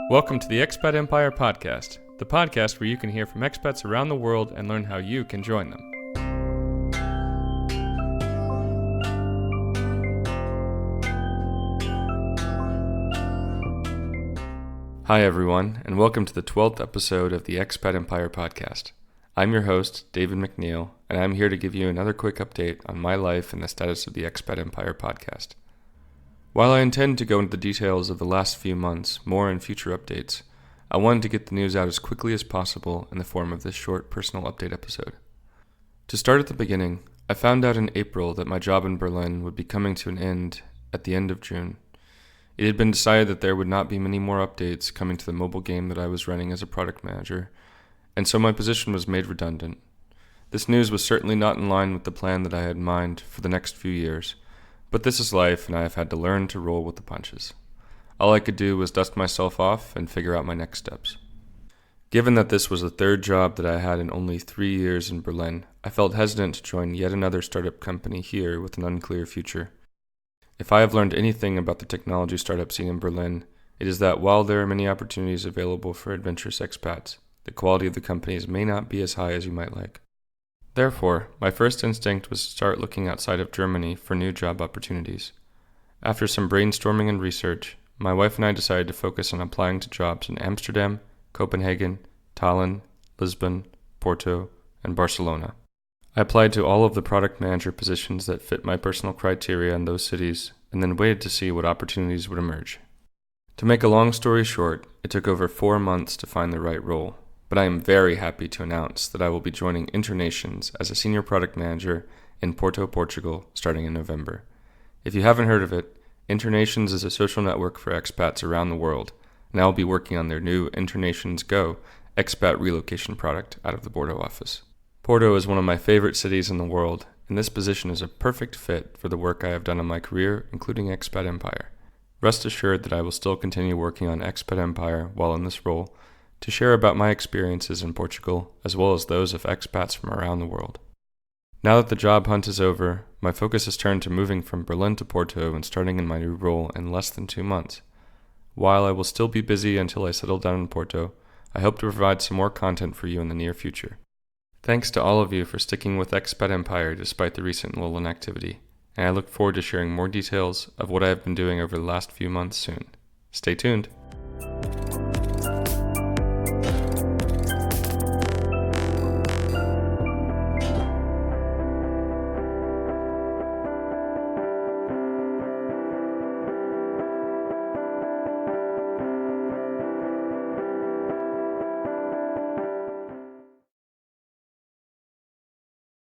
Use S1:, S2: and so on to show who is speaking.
S1: Welcome to the Expat Empire Podcast, the podcast where you can hear from expats around the world and learn how you can join them. Hi everyone, and welcome to the 12th episode of the Expat Empire Podcast. I'm your host, David McNeil, and I'm here to give you another quick update on my life and the status of the Expat Empire Podcast. While I intend to go into the details of the last few months more in future updates, I wanted to get the news out as quickly as possible in the form of this short personal update episode. To start at the beginning, I found out in April that my job in Berlin would be coming to an end at the end of June. It had been decided that there would not be many more updates coming to the mobile game that I was running as a product manager, and so my position was made redundant. This news was certainly not in line with the plan that I had in mind for the next few years, but this is life and I have had to learn to roll with the punches. All I could do was dust myself off and figure out my next steps. Given that this was the third job that I had in only 3 years in Berlin, I felt hesitant to join yet another startup company here with an unclear future. If I have learned anything about the technology startup scene in Berlin, it is that while there are many opportunities available for adventurous expats, the quality of the companies may not be as high as you might like. Therefore, my first instinct was to start looking outside of Germany for new job opportunities. After some brainstorming and research, my wife and I decided to focus on applying to jobs in Amsterdam, Copenhagen, Tallinn, Lisbon, Porto, and Barcelona. I applied to all of the product manager positions that fit my personal criteria in those cities, and then waited to see what opportunities would emerge. To make a long story short, it took over 4 months to find the right role, but I am very happy to announce that I will be joining Internations as a senior product manager in Porto, Portugal, starting in November. If you haven't heard of it, Internations is a social network for expats around the world, and I will be working on their new Internations Go expat relocation product out of the Porto office. Porto is one of my favorite cities in the world, and this position is a perfect fit for the work I have done in my career, including Expat Empire. Rest assured that I will still continue working on Expat Empire while in this role, to share about my experiences in Portugal, as well as those of expats from around the world. Now that the job hunt is over, my focus has turned to moving from Berlin to Porto and starting in my new role in less than 2 months. While I will still be busy until I settle down in Porto, I hope to provide some more content for you in the near future. Thanks to all of you for sticking with Expat Empire despite the recent lull in activity, and I look forward to sharing more details of what I have been doing over the last few months soon. Stay tuned!